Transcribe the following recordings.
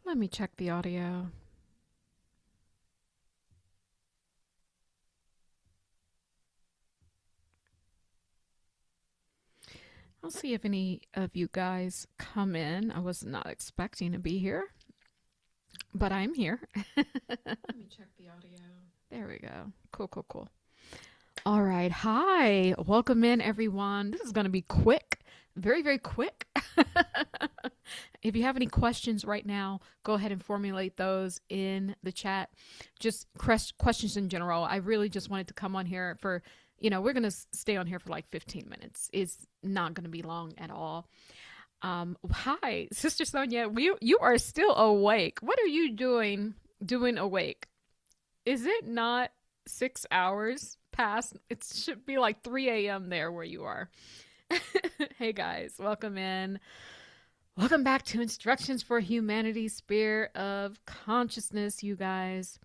Let me check the audio. I'll see if any of you guys come in. I was not expecting to be here, but I'm here. Let me check the audio. There we go. Cool, cool, cool. All right. Hi. Welcome in, everyone. This is going to be quick. Very, very quick. If you have any questions right now, go ahead and formulate those in the chat. Just questions in general. I really just wanted to come on here for, we're going to stay on here for like 15 minutes. It's not going to be long at all. Hi, Sister Sonia. You are still awake. What are you doing awake? Is it not 6 hours past? It should be like 3 a.m. there where you are. Hey guys, welcome in. Welcome back to Instructions for Humanity, Sphere of Consciousness, you guys.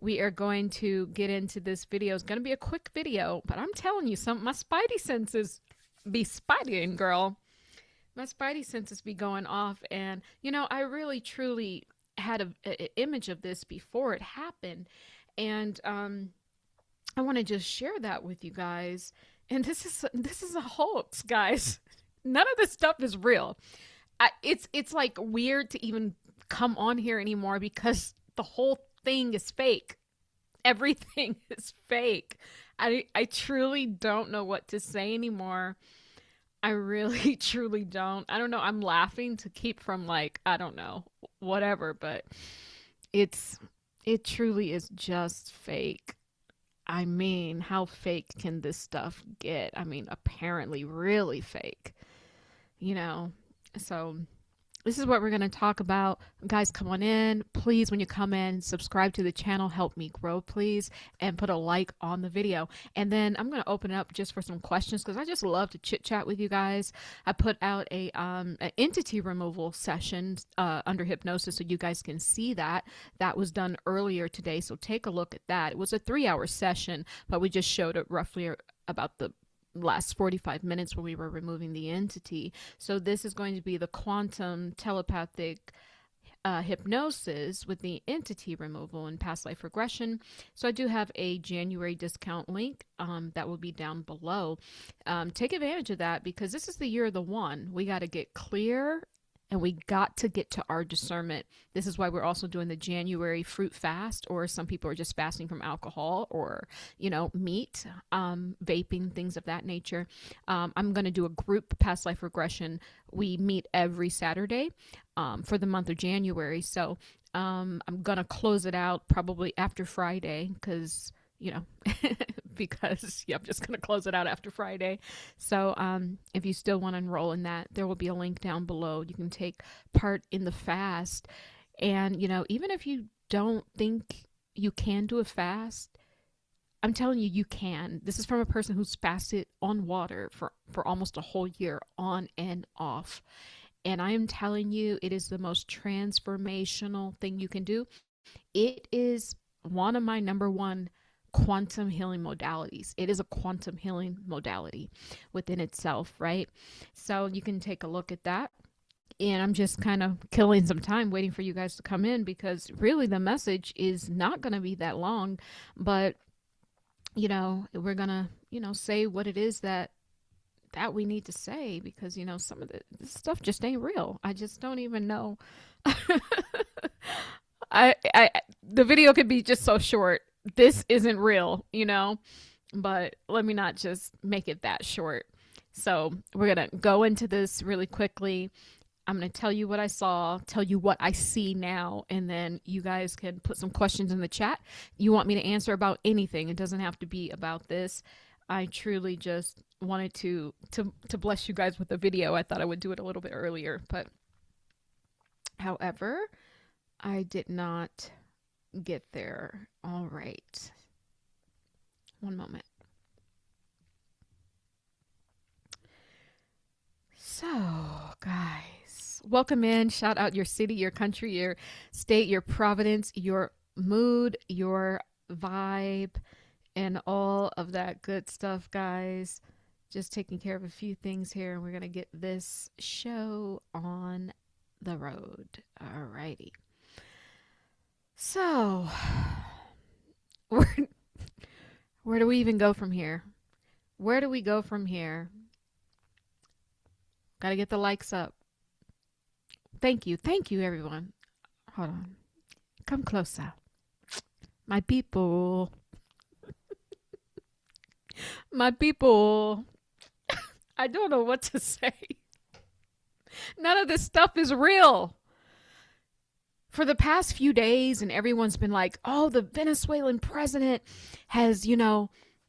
We are going to get into this video. It's going to be a quick video, but I'm telling you, my spidey senses be spideying, girl. My spidey senses be going off, and I really truly had an image of this before it happened, and I want to just share that with you guys. And this is a hoax, guys. None of this stuff is real. It's like weird to even come on here anymore because the whole thing is fake. Everything is fake. I truly don't know what to say anymore. I really truly don't. I don't know. I'm laughing to keep from like, I don't know, whatever, but it truly is just fake. I mean, how fake can this stuff get? I mean, apparently really fake, you know? So this is what we're going to talk about. Guys, come on in. Please, when you come in, subscribe to the channel. Help me grow, please. And put a like on the video. And then I'm going to open it up just for some questions because I just love to chit chat with you guys. I put out an entity removal session under hypnosis so you guys can see that. That was done earlier today. So take a look at that. It was a 3-hour session, but we just showed it roughly about the last 45 minutes when we were removing the entity. So this is going to be the quantum telepathic hypnosis with the entity removal and past life regression. So I do have a January discount link that will be down below. Take advantage of that because this is the year of the one. We got to get clear and we got to get to our discernment. This is why we're also doing the January fruit fast, or some people are just fasting from alcohol or, meat, vaping, things of that nature. I'm going to do a group past life regression. We meet every Saturday for the month of January. So I'm going to close it out probably after Friday because because I'm just going to close it out after Friday. So if you still want to enroll in that, there will be a link down below. You can take part in the fast. And, even if you don't think you can do a fast, I'm telling you, you can. This is from a person who's fasted on water for almost a whole year on and off. And I am telling you, it is the most transformational thing you can do. It is one of my number one quantum healing modalities. It is a quantum healing modality within itself, right? So you can take a look at that. And I'm just kind of killing some time waiting for you guys to come in because really the message is not going to be that long, but we're going to, say what it is that we need to say because, some of this stuff just ain't real. I just don't even know. The video could be just so short. This isn't real, but let me not just make it that short. So we're going to go into this really quickly. I'm going to tell you what I saw, tell you what I see now, and then you guys can put some questions in the chat. You want me to answer about anything. It doesn't have to be about this. I truly just wanted to bless you guys with the video. I thought I would do it a little bit earlier, but however, I did not get there. All right. One moment. So, guys, welcome in. Shout out your city, your country, your state, your providence, your mood, your vibe, and all of that good stuff, guys. Just taking care of a few things here, and we're going to get this show on the road. All righty. So, where, where do we even go from here? Where do we go from here? Gotta get the likes up. Thank you. Thank you, everyone. Hold on. Come closer. My people. My people. I don't know what to say. None of this stuff is real. For the past few days, and everyone's been like, oh, the Venezuelan president has,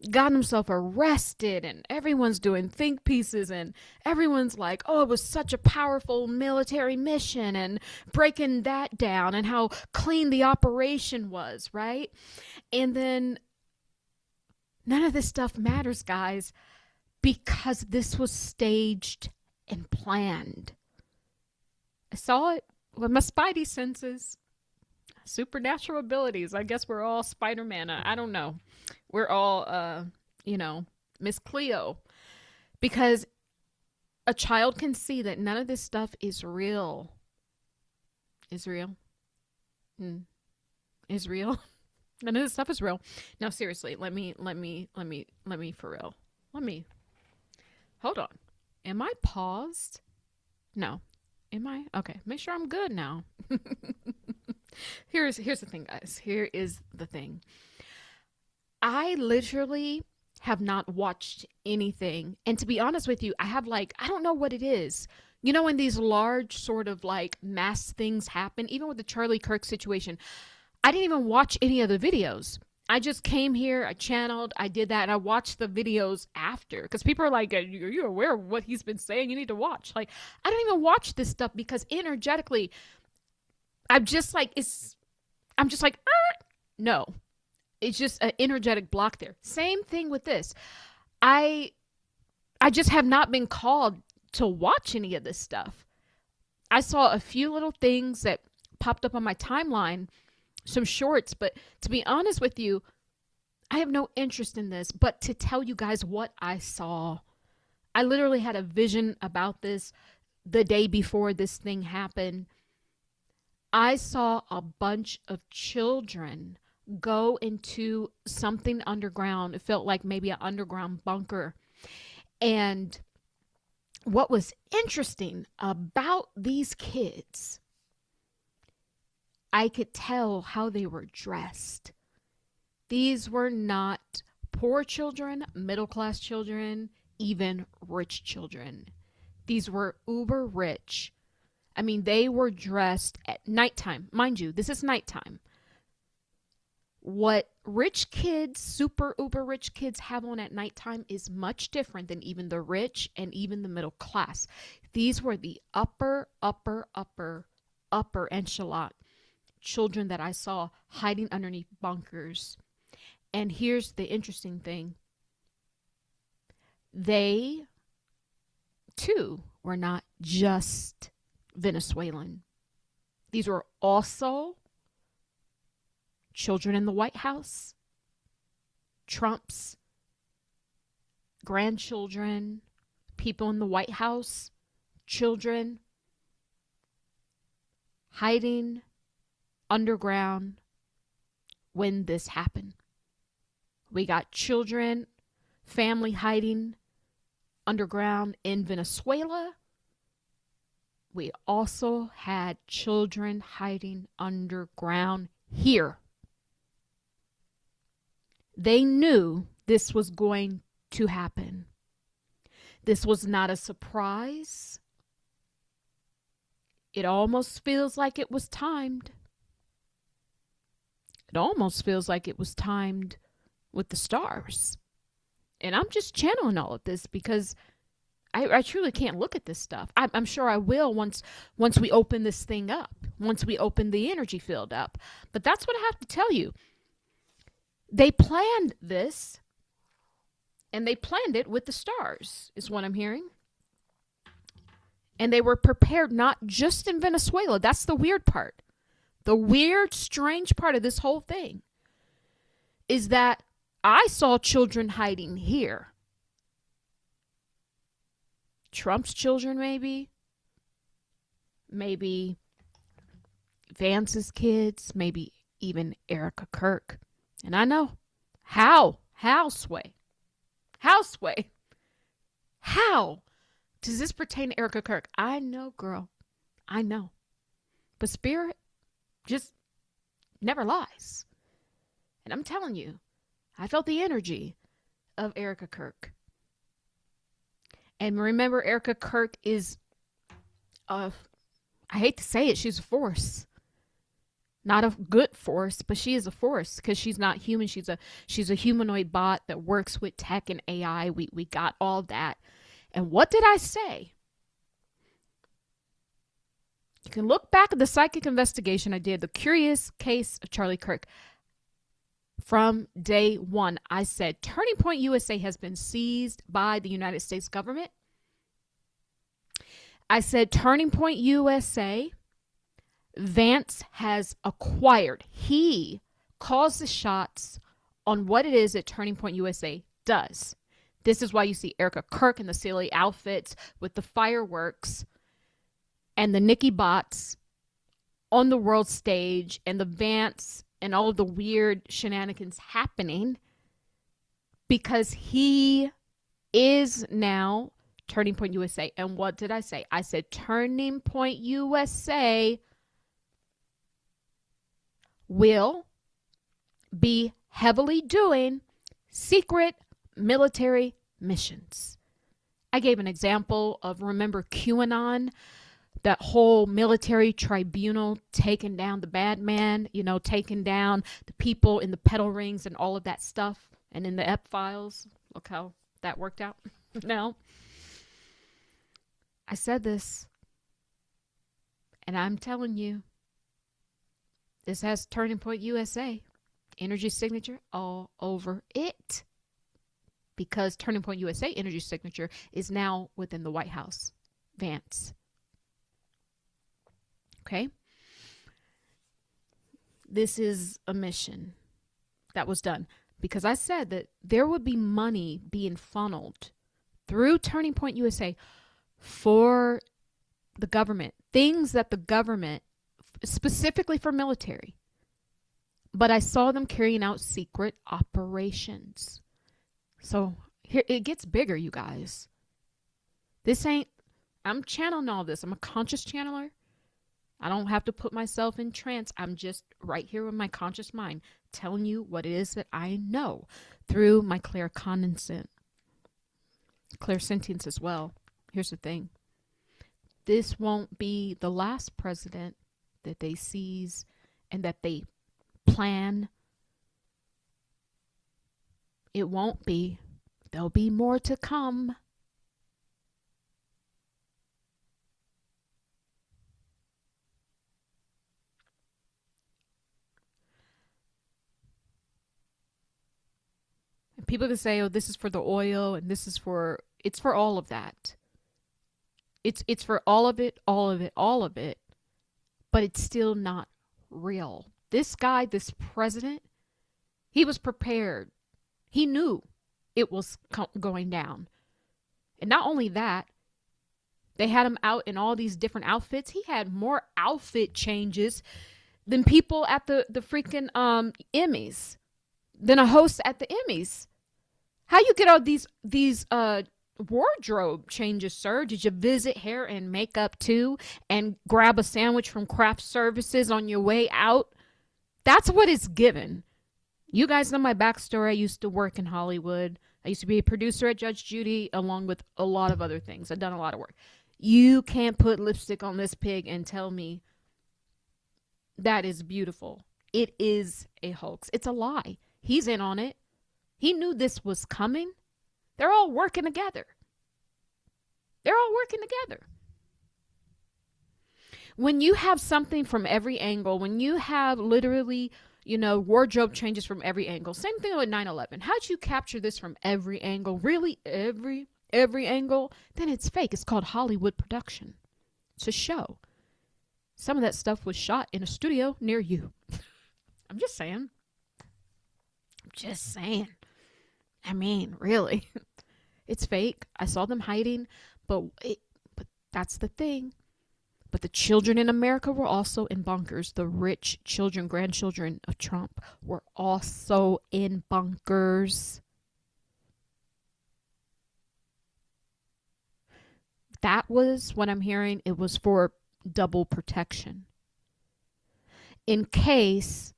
gotten himself arrested, and everyone's doing think pieces, and everyone's like, oh, it was such a powerful military mission, and breaking that down, and how clean the operation was, right? And then none of this stuff matters, guys, because this was staged and planned. I saw it with my spidey senses. Supernatural abilities. I guess we're all Spider-Man. I don't know. We're all, Miss Cleo. Because a child can see that none of this stuff is real. Is real? Is real? None of this stuff is real. No, seriously, let me for real. Hold on. Am I paused? No. Am I? Okay. Make sure I'm good now. Here's the thing, guys. Here is the thing. I literally have not watched anything. And to be honest with you, I have I don't know what it is. When these large sort of mass things happen, even with the Charlie Kirk situation, I didn't even watch any of the videos. I just came here, I channeled, I did that, and I watched the videos after. Because people are like, are you aware of what he's been saying? You need to watch. I don't even watch this stuff because energetically, I'm just like, no. It's just an energetic block there. Same thing with this. I just have not been called to watch any of this stuff. I saw a few little things that popped up on my timeline, some shorts, but to be honest with you, I have no interest in this, but to tell you guys what I saw. I literally had a vision about this the day before this thing happened. I saw a bunch of children go into something underground. It felt like maybe an underground bunker. And what was interesting about these kids, I could tell how they were dressed. These were not poor children, middle-class children, even rich children. These were uber rich. I mean, they were dressed at nighttime. Mind you, this is nighttime. What rich kids, super uber rich kids have on at nighttime is much different than even the rich and even the middle class. These were the upper echelon children that I saw hiding underneath bunkers. And here's the interesting thing. They, too, were not just Venezuelan. These were also children in the White House, Trump's grandchildren, people in the White House, children hiding underground when this happened. We got children, family hiding underground in Venezuela. We also had children hiding underground here. They knew this was going to happen. This was not a surprise. It almost feels like it was timed. It almost feels like it was timed with the stars. And I'm just channeling all of this because I truly can't look at this stuff. I'm sure I will once we open this thing up, once we open the energy field up. But that's what I have to tell you. They planned this, and they planned it with the stars, is what I'm hearing. And they were prepared not just in Venezuela. That's the weird part. The weird, strange part of this whole thing is that I saw children hiding here. Trump's children, maybe. Maybe Vance's kids. Maybe even Erika Kirk. And I know. How? Sway? How, Sway? How does this pertain to Erika Kirk? I know, girl. I know. But spirit just never lies. And I'm telling you, I felt the energy of Erika Kirk. And remember, Erika Kirk is, I hate to say it, she's a force. Not a good force, but she is a force because she's not human. She's a humanoid bot that works with tech and AI. We got all that. And what did I say? You can look back at the psychic investigation I did, the curious case of Charlie Kirk. From day one, I said Turning Point USA has been seized by the United States government. I said Turning Point USA, Vance has acquired. He calls the shots on what it is that Turning Point USA does. This is why you see Erika Kirk in the silly outfits with the fireworks and the Nikki bots on the world stage and the Vance and all of the weird shenanigans happening, because he is now Turning Point USA. And what did I say? I said Turning Point USA will be heavily doing secret military missions. I gave an example of, remember QAnon, that whole military tribunal taking down the bad man, taking down the people in the pedal rings and all of that stuff, and in the EP files. Look how that worked out. No. I said this, and I'm telling you, this has Turning Point USA energy signature all over it, because Turning Point USA energy signature is now within the White House. Vance. Okay? This is a mission that was done, because I said that there would be money being funneled through Turning Point USA for the government, things that the government, specifically for military, but I saw them carrying out secret operations. So here it gets bigger, you guys. I'm channeling all this. I'm a conscious channeler. I don't have to put myself in trance. I'm just right here with my conscious mind telling you what it is that I know through my clairsentience as well. Here's the thing. This won't be the last president that they seize and that they plan. It won't be. There'll be more to come. And people can say, oh, this is for the oil, and this is for, it's for all of that. It's for all of it, all of it, all of it. But it's still not real. This guy, this president, he was prepared. He knew it was going down. And not only that, they had him out in all these different outfits. He had more outfit changes than people at the freaking Emmys, than a host at the Emmys. How you get all these wardrobe changes, sir? Did you visit hair and makeup too and grab a sandwich from craft services on your way out? That's what it's given. You guys know my backstory. I used to work in Hollywood. I used to be a producer at Judge Judy, along with a lot of other things. I've done a lot of work. You can't put lipstick on this pig and tell me that is beautiful. It is a hoax. It's a lie. He's in on it. He knew this was coming. They're all working together. They're all working together. When you have something from every angle, when you have literally, wardrobe changes from every angle, same thing with 9/11. How'd you capture this from every angle? Really, every angle? Then it's fake. It's called Hollywood production. It's a show. Some of that stuff was shot in a studio near you. I'm just saying. I mean, really, it's fake. I saw them hiding, but that's the thing. But the children in America were also in bunkers. The rich children, grandchildren of Trump were also in bunkers. That was what I'm hearing. It was for double protection. In case,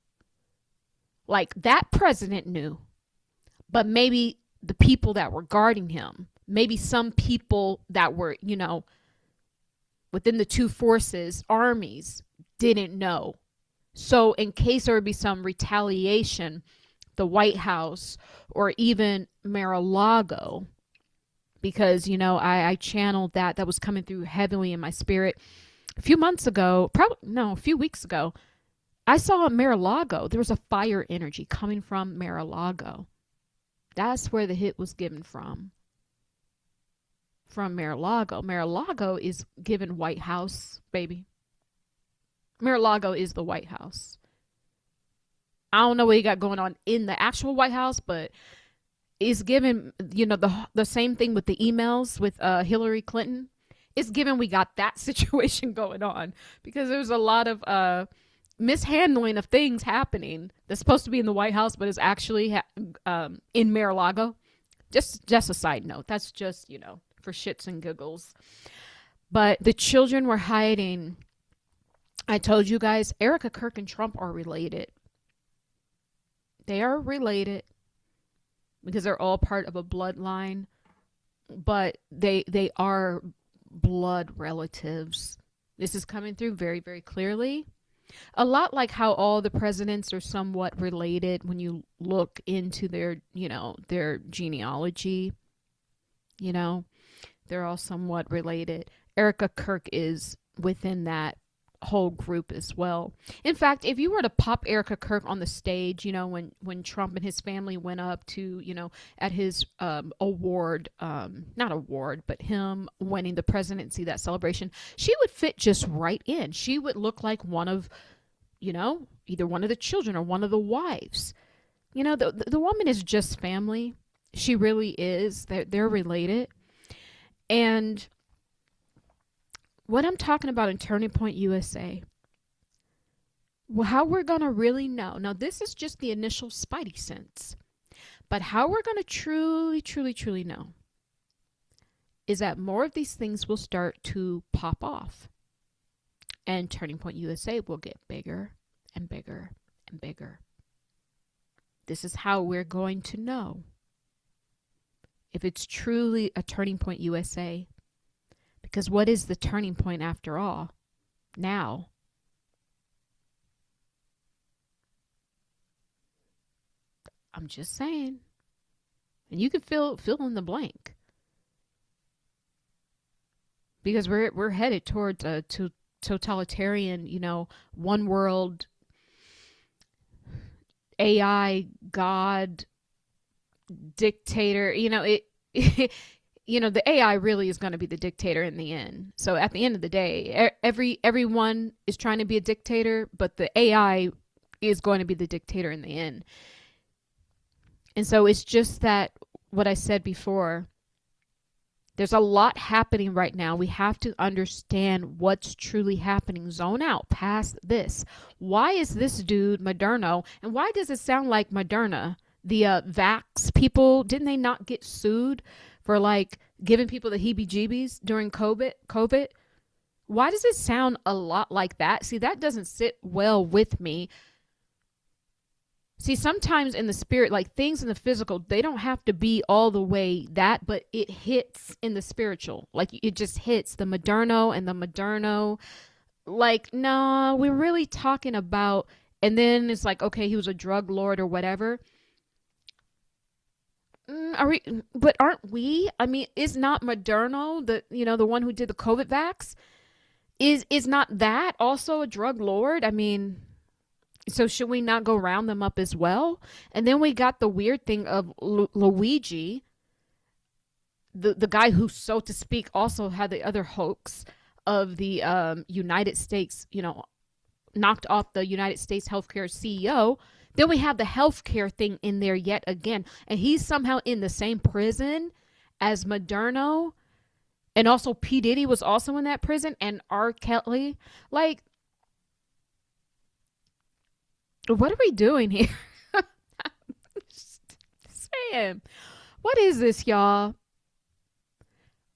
like, that president knew, but maybe the people that were guarding him, maybe some people that were, you know, within the two forces, armies, didn't know. So in case there would be some retaliation, the White House or even Mar-a-Lago, because, you know, I channeled that was coming through heavily in my spirit. A few months ago, a few weeks ago, I saw Mar-a-Lago. There was a fire energy coming from Mar-a-Lago. That's where the hit was given from. From Mar-a-Lago. Mar-a-Lago is given White House, baby. Mar-a-Lago is the White House. I don't know what you got going on in the actual White House, but it's given, you know, the same thing with the emails with Hillary Clinton. It's given we got that situation going on because there's a lot of mishandling of things happening that's supposed to be in the White House, but is actually in Mar-a-Lago. Just a side note. That's just, you know, for shits and giggles. But the children were hiding. I told you guys, Erika, Kirk, and Trump are related. They are related because they're all part of a bloodline, but they are blood relatives. This is coming through very, very clearly. A lot like how all the presidents are somewhat related when you look into their, you know, their genealogy. You know, they're all somewhat related. Erika, Kirk is within that whole group as well. In fact, if you were to pop Erika, Kirk on the stage, you know, when Trump and his family went up to, you know, at his award, not award, but him winning the presidency, that celebration, she would fit just right in. She would look like one of, you know, either one of the children or one of the wives. You know, the woman is just family. She really is. They're related. And what I'm talking about in Turning Point USA, well, how we're going to really know. Now, this is just the initial spidey sense. But how we're going to truly, truly, truly know is that more of these things will start to pop off. And Turning Point USA will get bigger and bigger and bigger. This is how we're going to know if it's truly a Turning Point USA. Because what is the turning point after all? Now. I'm just saying. And you can fill in the blank. Because we're headed towards a totalitarian, you know, one world AI God dictator, you know, you know, the AI really is going to be the dictator in the end. So at the end of the day, everyone is trying to be a dictator, but the AI is going to be the dictator in the end. And so it's just that what I said before, there's a lot happening right now. We have to understand what's truly happening. Zone out past this. Why is this dude Murduro? And why does it sound like Moderna? The vax people, didn't they not get sued for like giving people the heebie-jeebies during COVID? Why does it sound a lot like that? See, that doesn't sit well with me. See, sometimes in the spirit, like things in the physical, they don't have to be all the way that, but it hits in the spiritual. Like it just hits the Murduro and the Murduro. Like, no, we're really talking about, and then it's like, okay, he was a drug lord or whatever. But aren't we? I mean, is not Murduro the one who did the COVID vax? Is not that also a drug lord? I mean, so should we not go round them up as well? And then we got the weird thing of Luigi, the guy who, so to speak, also had the other hoax of the United States, knocked off the United States healthcare CEO. Then we have the healthcare thing in there yet again. And he's somehow in the same prison as Murduro. And also P. Diddy was also in that prison, and R. Kelly. Like, what are we doing here? Just saying. What is this, y'all?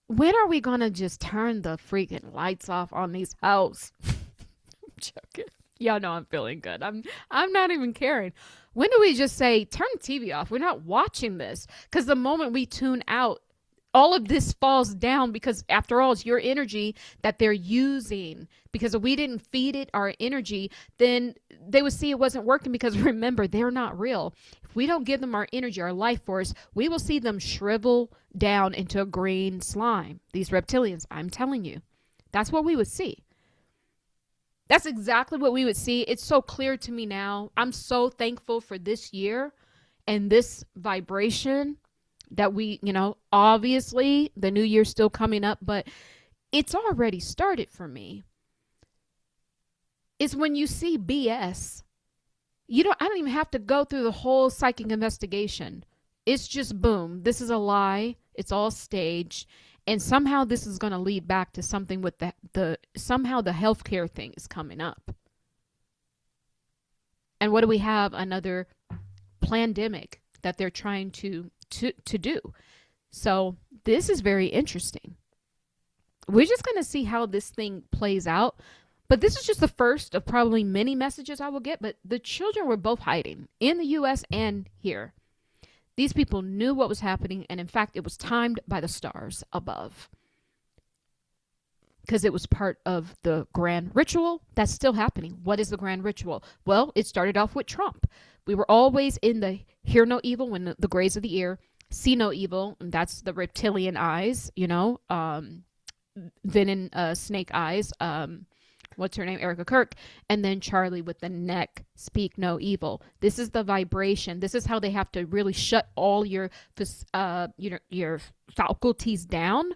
When are we gonna just turn the freaking lights off on these hoes? I'm joking. Y'all know I'm feeling good. I'm not even caring. When do we just say turn the TV off? We're not watching this. Because the moment we tune out, all of this falls down, because after all, it's your energy that they're using. Because if we didn't feed it our energy, then they would see it wasn't working, because remember, they're not real. If we don't give them our energy, our life force, we will see them shrivel down into a green slime. These reptilians, I'm telling you, that's what we would see. That's exactly what we would see. It's so clear to me now. I'm so thankful for this year and this vibration that we, obviously the new year's still coming up, but it's already started for me. It's when you see BS, I don't even have to go through the whole psychic investigation. It's just boom. This is a lie. It's all staged. And somehow this is going to lead back to something with somehow the healthcare thing is coming up. And what do we have? Another pandemic that they're trying to do. So this is very interesting. We're just going to see how this thing plays out. But this is just the first of probably many messages I will get. But the children were both hiding in the U.S. and here. These people knew what was happening, and in fact, it was timed by the stars above. Because it was part of the grand ritual that's still happening. What is the grand ritual? Well, it started off with Trump. We were always in the hear no evil, when the grays of the ear, see no evil, and that's the reptilian eyes, venom snake eyes, what's her name, Erika Kirk, and then Charlie with the neck, speak no evil. This is the vibration. This is how they have to really shut all your faculties down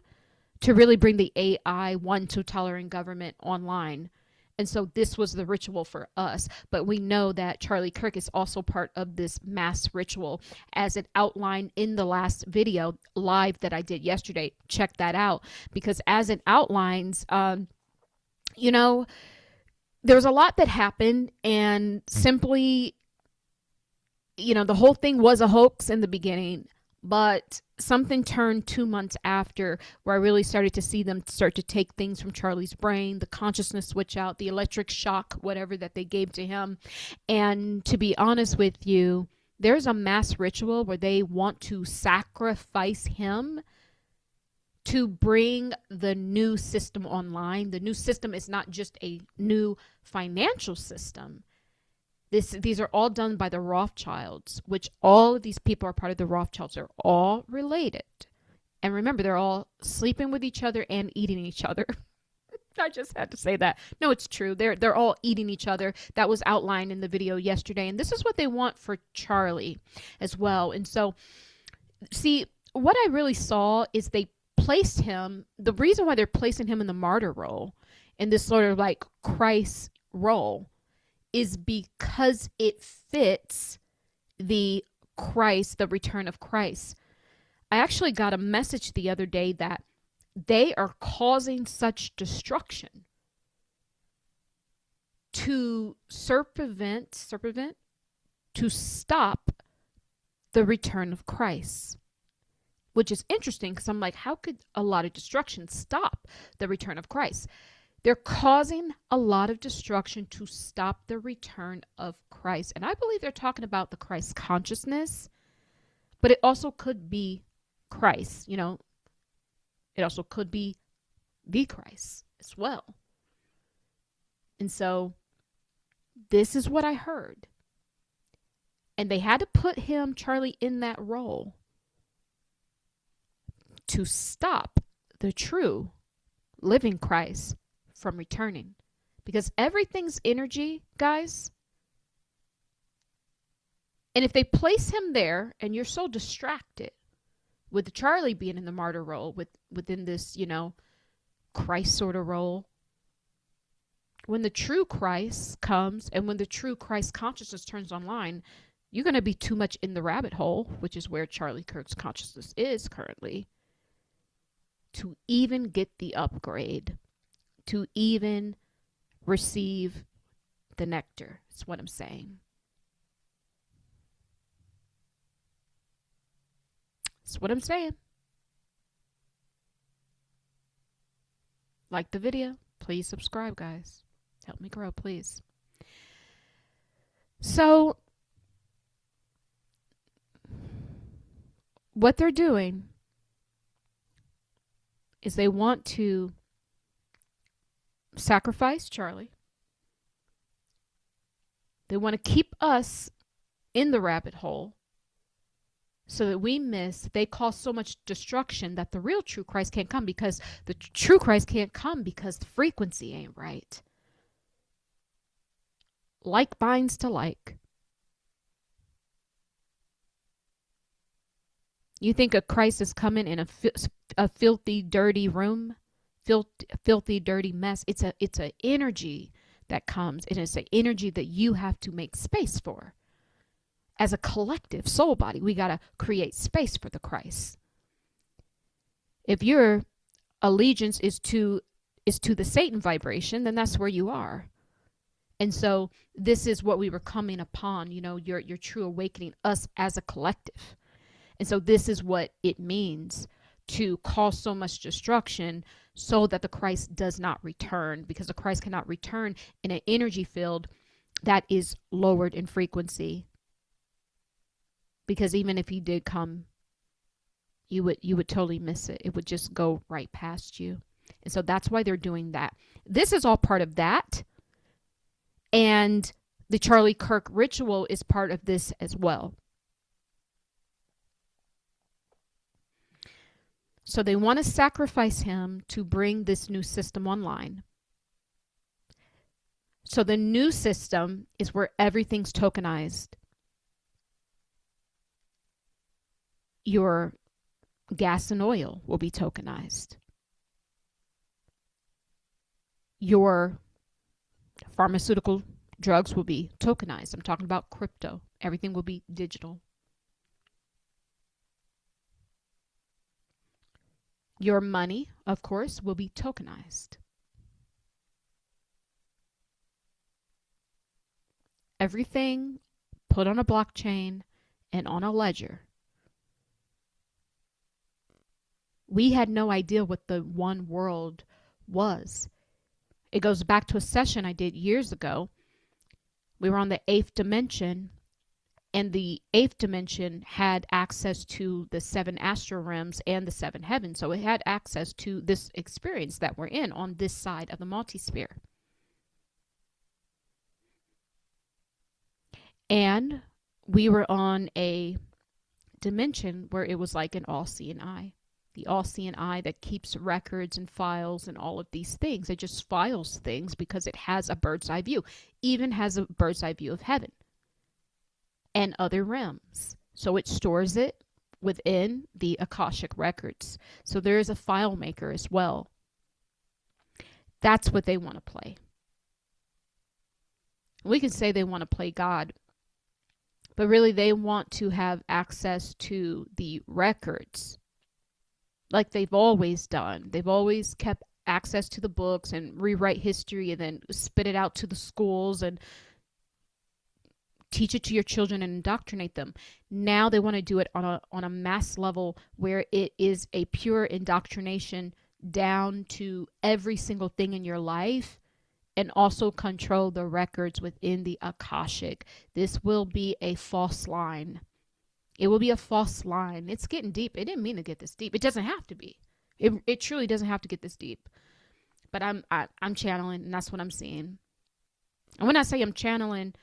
to really bring the AI one to tolerant government online. And so this was the ritual for us. But we know that Charlie Kirk is also part of this mass ritual, as it outlined in the last video live that I did yesterday. Check that out, because as it outlines, there was a lot that happened, and simply, the whole thing was a hoax in the beginning, but something turned 2 months after, where I really started to see them start to take things from Charlie's brain, the consciousness switch out, the electric shock, whatever that they gave to him. And to be honest with you, there's a mass ritual where they want to sacrifice him to bring the new system online. The new system is not just a new financial system. These are all done by the Rothschilds, which all of these people are part of the Rothschilds. They're all related. And remember, they're all sleeping with each other and eating each other. I just had to say that. No, it's true. They're all eating each other. That was outlined in the video yesterday. And this is what they want for Charlie as well. And so, see, what I really saw is they placed him, the reason why they're placing him in the martyr role, in this sort of like Christ role, is because it fits the Christ, the return of Christ. I actually got a message the other day that they are causing such destruction to circumvent, to stop the return of Christ. Which is interesting, because I'm like, how could a lot of destruction stop the return of Christ? They're causing a lot of destruction to stop the return of Christ. And I believe they're talking about the Christ consciousness, but it also could be Christ, It also could be the Christ as well. And so this is what I heard. And they had to put him, Charlie, in that role to stop the true living Christ from returning. Because everything's energy, guys. And if they place him there and you're so distracted with Charlie being in the martyr role, within this, Christ sort of role, when the true Christ comes and when the true Christ consciousness turns online, you're going to be too much in the rabbit hole, which is where Charlie Kirk's consciousness is currently, to even get the upgrade, to even receive the nectar. That's what I'm saying. That's what I'm saying. Like the video. Please subscribe, guys. Help me grow, please. So, what they're doing is they want to sacrifice Charlie. They want to keep us in the rabbit hole so that we miss. They cause so much destruction that the real true Christ can't come, because the true Christ can't come because the frequency ain't right. Like binds to like. You think a Christ is coming in a filthy, dirty room, filthy, dirty mess? It's a energy that comes, and it's an energy that you have to make space for. As a collective soul body, we got to create space for the Christ. If your allegiance is to the Satan vibration, then that's where you are. And so this is what we were coming upon, you know, your true awakening, us as a collective. And so this is what it means to cause so much destruction so that the Christ does not return, because the Christ cannot return in an energy field that is lowered in frequency. Because even if he did come, you would totally miss it. It would just go right past you. And so that's why they're doing that. This is all part of that. And the Charlie Kirk ritual is part of this as well. So they want to sacrifice him to bring this new system online. So the new system is where everything's tokenized. Your gas and oil will be tokenized. Your pharmaceutical drugs will be tokenized. I'm talking about crypto. Everything will be digital. Your money, of course, will be tokenized. Everything put on a blockchain and on a ledger. We had no idea what the one world was. It goes back to a session I did years ago. We were on the 8th dimension, and the 8th dimension had access to the 7 astral realms and the 7 heavens. So it had access to this experience that we're in on this side of the multisphere. And we were on a dimension where it was like an all-seeing eye. The all-seeing eye that keeps records and files and all of these things. It just files things because it has a bird's eye view. Even has a bird's eye view of heaven and other realms. So it stores it within the Akashic records. So there is a file maker as well. That's what they want to play. We can say they want to play God, but really they want to have access to the records like they've always done. They've always kept access to the books and rewrite history and then spit it out to the schools and teach it to your children and indoctrinate them. Now they want to do it on a mass level where it is a pure indoctrination down to every single thing in your life, and also control the records within the Akashic. This will be a false line. It will be a false line. It's getting deep. It didn't mean to get this deep. It doesn't have to be. It truly doesn't have to get this deep. But I'm channeling, and that's what I'm seeing. And when I say I'm channeling,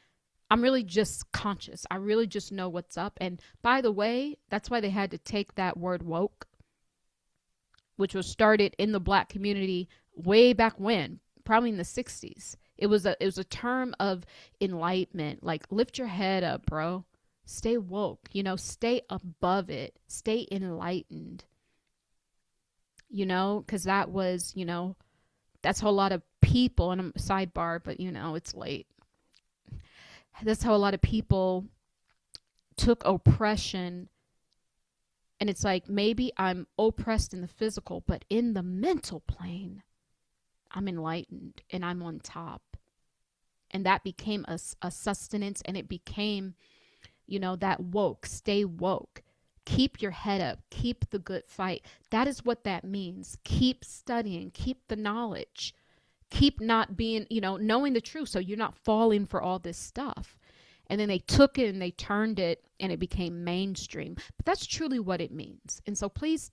I'm really just conscious. I really just know what's up. And by the way, that's why they had to take that word woke, which was started in the Black community way back when, probably in the 60s. It was a term of enlightenment. Like, lift your head up, bro. Stay woke, stay above it, stay enlightened, because that was, that's how a lot of people, and I'm sidebar, but it's late. That's how a lot of people took oppression And it's like, maybe I'm oppressed in the physical, but in the mental plane, I'm enlightened and I'm on top. And that became a sustenance, and it became, you know, that woke, stay woke. Keep your head up, keep the good fight. That is what that means. Keep studying, keep the knowledge, keep not being, you know, knowing the truth so you're not falling for all this stuff. And then they took it and they turned it and it became mainstream. But that's truly what it means. And so please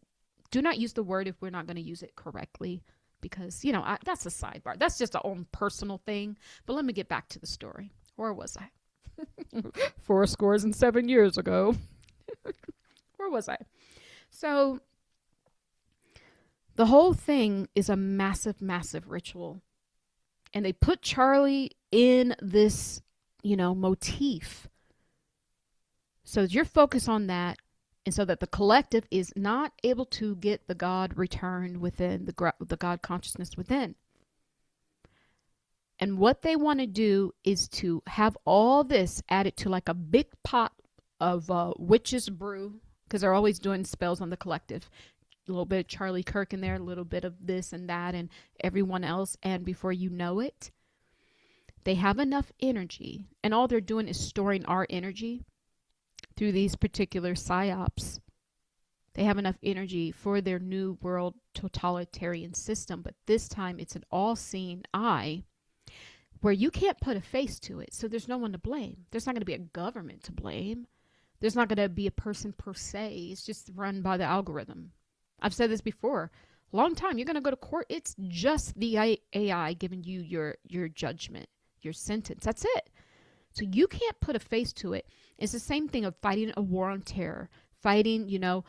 do not use the word if we're not going to use it correctly, because, you know, that's a sidebar. That's just our own personal thing. But let me get back to the story. Where was I? 7 years ago. Where was I? So the whole thing is a massive, massive ritual. And they put Charlie in this, you know, motif. So you're focused on that. And so that the collective is not able to get the God returned within, the God consciousness within. And what they want to do is to have all this added to like a big pot of witch's brew, because they're always doing spells on the collective. A little bit of Charlie Kirk in there, a little bit of this and that and everyone else. And before you know it, they have enough energy. And all they're doing is storing our energy through these particular psyops. They have enough energy for their new world totalitarian system. But this time it's an all-seeing eye where you can't put a face to it. So there's no one to blame. There's not going to be a government to blame. There's not going to be a person per se. It's just run by the algorithm. I've said this before. Long time. You're going to go to court. It's just the AI giving you your judgment, your sentence. That's it. So you can't put a face to it. It's the same thing of fighting a war on terror, fighting, you know,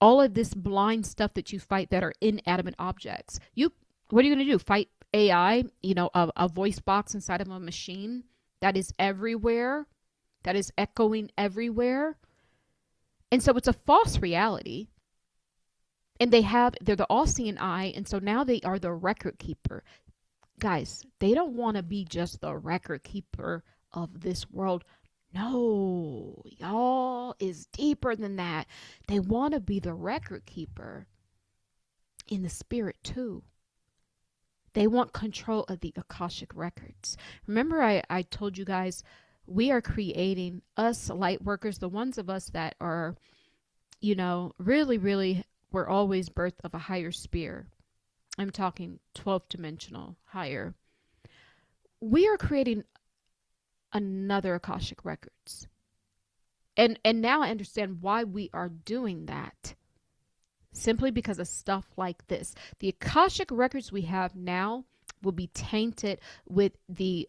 all of this blind stuff that you fight that are inanimate objects. What are you going to do? Fight AI, you know, a voice box inside of a machine that is everywhere, that is echoing everywhere. And so it's a false reality. And they're the all-seeing eye. And so now they are the record keeper. Guys, they don't want to be just the record keeper of this world. No, y'all, is deeper than that. They want to be the record keeper in the spirit too. They want control of the Akashic records. Remember I told you guys, we are creating, us light workers, the ones of us that are, you know, really, really, we're always birth of a higher sphere. I'm talking 12th dimensional, higher. We are creating another Akashic records. And now I understand why we are doing that. Simply because of stuff like this. The Akashic records we have now will be tainted with the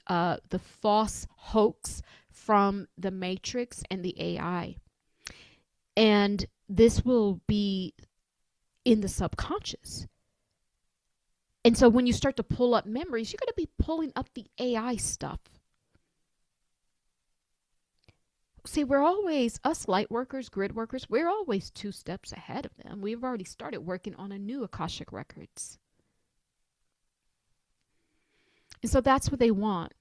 false hoax from the Matrix and the AI. And this will be in the subconscious. And so when you start to pull up memories, you're going to be pulling up the AI stuff. See, we're always, us light workers, grid workers, we're always 2 steps ahead of them. We've already started working on a new Akashic records. And so that's what they want.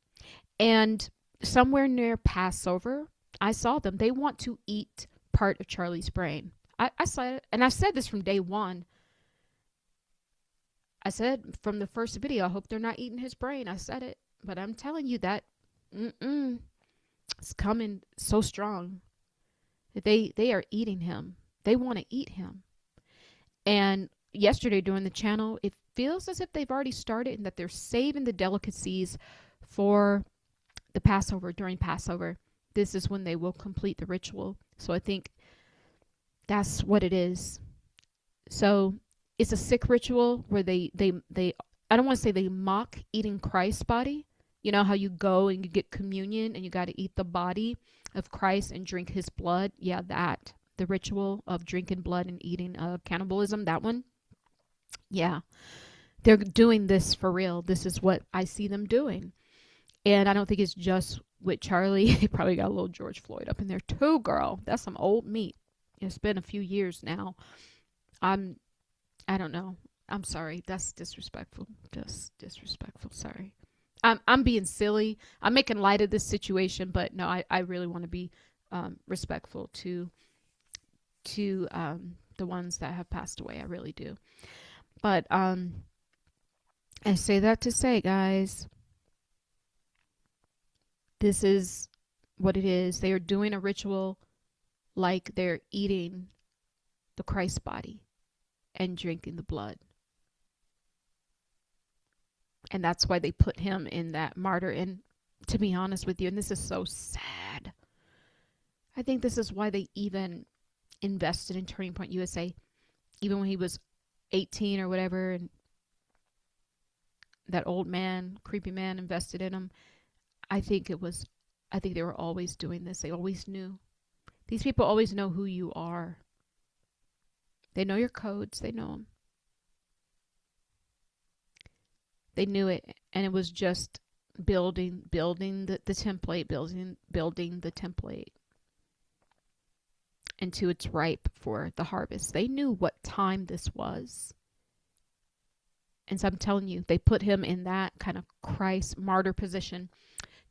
And somewhere near Passover, I saw them. They want to eat part of Charlie's brain. I saw it. And I said this from day one. I said from the first video, I hope they're not eating his brain. I said it. But I'm telling you that, it's coming so strong. They are eating him. They want to eat him. And yesterday during the channel, it feels as if they've already started and that they're saving the delicacies for the Passover. During Passover, this is when they will complete the ritual. So I think that's what it is. So it's a sick ritual where they I don't want to say they mock eating Christ's body. You know how you go and you get communion and you got to eat the body of Christ and drink his blood? Yeah, that. The ritual of drinking blood and eating cannibalism, that one. Yeah. They're doing this for real. This is what I see them doing. And I don't think it's just with Charlie. He probably got a little George Floyd up in there too, girl. That's some old meat. It's been a few years now. I don't know. I'm sorry. That's disrespectful. Just disrespectful. Sorry. I'm being silly. I'm making light of this situation, but no, I really want to be respectful to the ones that have passed away. I really do. But I say that to say, guys, this is what it is. They are doing a ritual like they're eating the Christ body and drinking the blood. And that's why they put him in that martyr. And to be honest with you, and this is so sad, I think this is why they even invested in Turning Point USA, even when he was 18 or whatever, and that old man, creepy man, invested in him. I think they were always doing this. They always knew. These people always know who you are. They know your codes. They know them. They knew it, and it was just building the template, building the template until it's ripe for the harvest. They knew what time this was. And so I'm telling you, they put him in that kind of Christ martyr position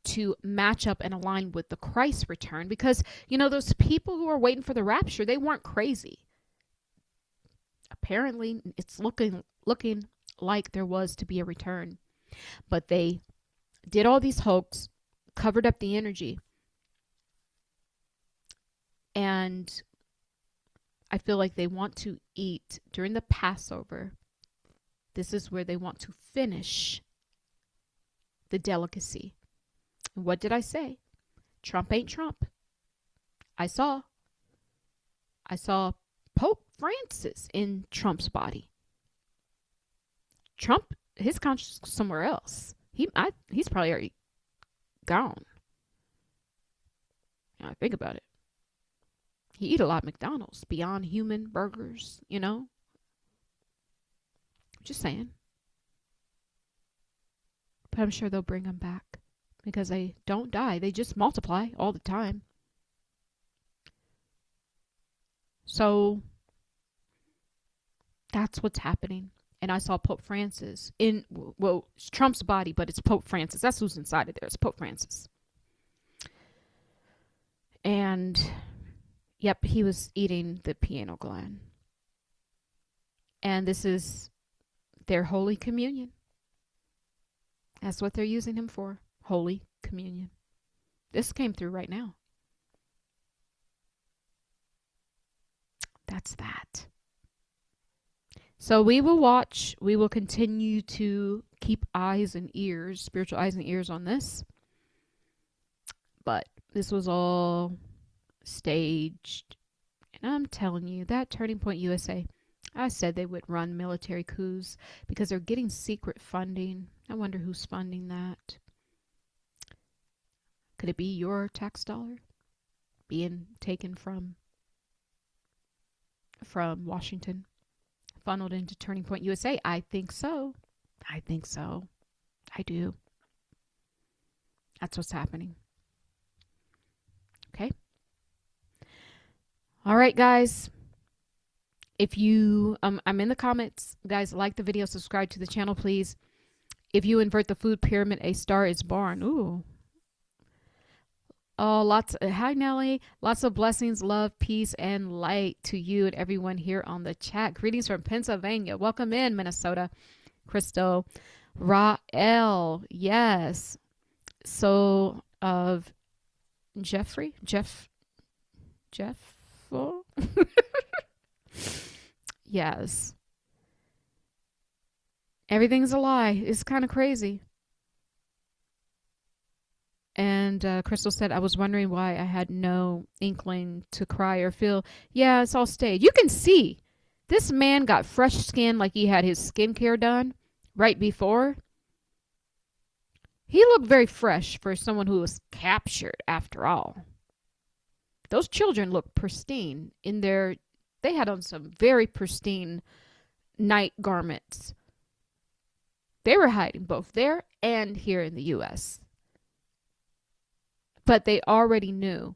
to match up and align with the Christ return. Because, you know, those people who are waiting for the rapture, they weren't crazy. Apparently, it's looking like there was to be a return. But they did all these hoax, covered up the energy. And I feel like they want to eat during the Passover. This is where they want to finish the delicacy. And what did I say? Trump ain't Trump. I saw Pope Francis in Trump's body. Trump, his conscience is somewhere else. He's probably already gone. Now I think about it. He eat a lot of McDonald's, Beyond Human burgers, you know. Just saying. But I'm sure they'll bring him back because they don't die. They just multiply all the time. So that's what's happening. And I saw Pope Francis in, well, it's Trump's body, but it's Pope Francis. That's who's inside of there. It's Pope Francis. And, yep, he was eating the pineal gland. And this is their Holy Communion. That's what they're using him for. Holy Communion. This came through right now. That's that. So we will watch. We will continue to keep eyes and ears, spiritual eyes and ears on this. But this was all staged. And I'm telling you, that Turning Point USA, I said they would run military coups because they're getting secret funding. I wonder who's funding that. Could it be your tax dollar being taken from Washington, funneled into Turning Point USA? I think so. I think so. I do. That's what's happening. Okay. All right, guys. If you, I'm in the comments. Guys, like the video, subscribe to the channel, please. If you invert the food pyramid, a star is born. Ooh. Oh, hi, Nellie. Lots of blessings, love, peace, and light to you and everyone here on the chat. Greetings from Pennsylvania. Welcome in, Minnesota. Crystal. Rael. Yes. So, of Jeffrey? Jeff? Yes. Everything's a lie. It's kind of crazy. And Crystal said, I was wondering why I had no inkling to cry or feel. Yeah, it's all staged. You can see this man got fresh skin like he had his skincare done right before. He looked very fresh for someone who was captured after all. Those children looked pristine in their, they had on some very pristine night garments. They were hiding both there and here in the U.S. But they already knew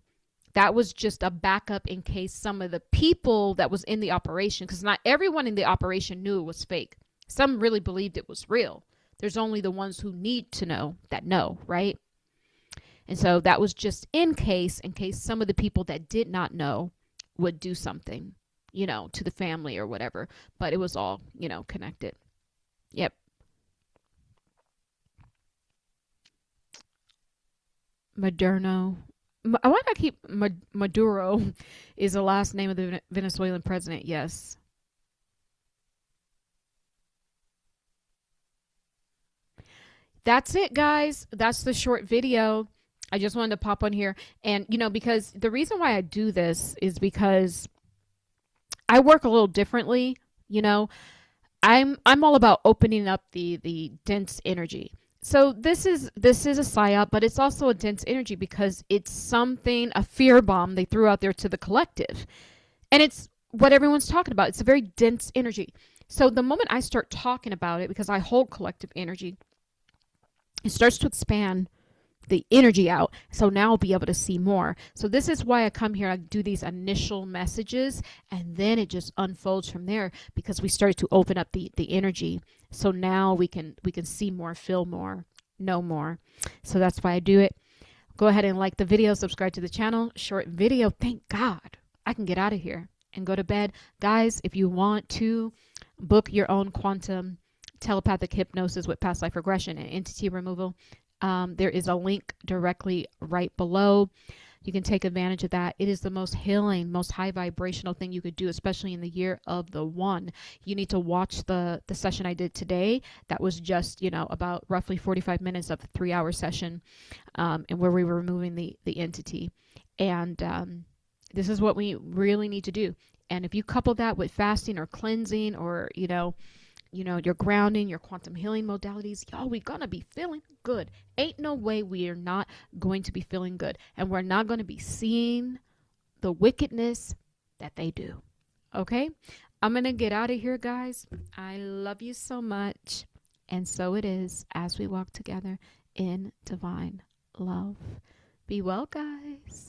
that was just a backup in case some of the people that was in the operation, because not everyone in the operation knew it was fake. Some really believed it was real. There's only the ones who need to know that know, right? And so that was just in case some of the people that did not know would do something, you know, to the family or whatever, but it was all, you know, connected. Yep. Moderno. Why do I keep Maduro is the last name of the Venezuelan president? Yes. That's it, guys. That's the short video. I just wanted to pop on here. And, you know, because the reason why I do this is because I work a little differently. You know, I'm all about opening up the dense energy. So this is a psyop, but it's also a dense energy because it's something, a fear bomb they threw out there to the collective. And it's what everyone's talking about. It's a very dense energy. So the moment I start talking about it, because I hold collective energy, it starts to expand the energy out. So now I'll be able to see more. So this is why I come here. I do these initial messages, and then it just unfolds from there because we started to open up the energy. So now we can see more, feel more, know more. So that's why I do it. Go ahead and like the video, subscribe to the channel. Short video. Thank God I can get out of here and go to bed. Guys, if you want to book your own quantum telepathic hypnosis with past life regression and entity removal, there is a link directly right below. You can take advantage of that. It is the most healing, most high vibrational thing you could do, especially in the year of the one. You need to watch the session I did today. That was just, you know, about roughly 45 minutes of a 3-hour session, and where we were removing the entity. And this is what we really need to do. And if you couple that with fasting or cleansing, or your grounding, your quantum healing modalities, y'all, we're gonna be feeling good. Ain't no way we are not going to be feeling good, and we're not going to be seeing the wickedness that they do. Okay, I'm gonna get out of here, guys. I love you so much, and so it is as we walk together in divine love. Be well, guys.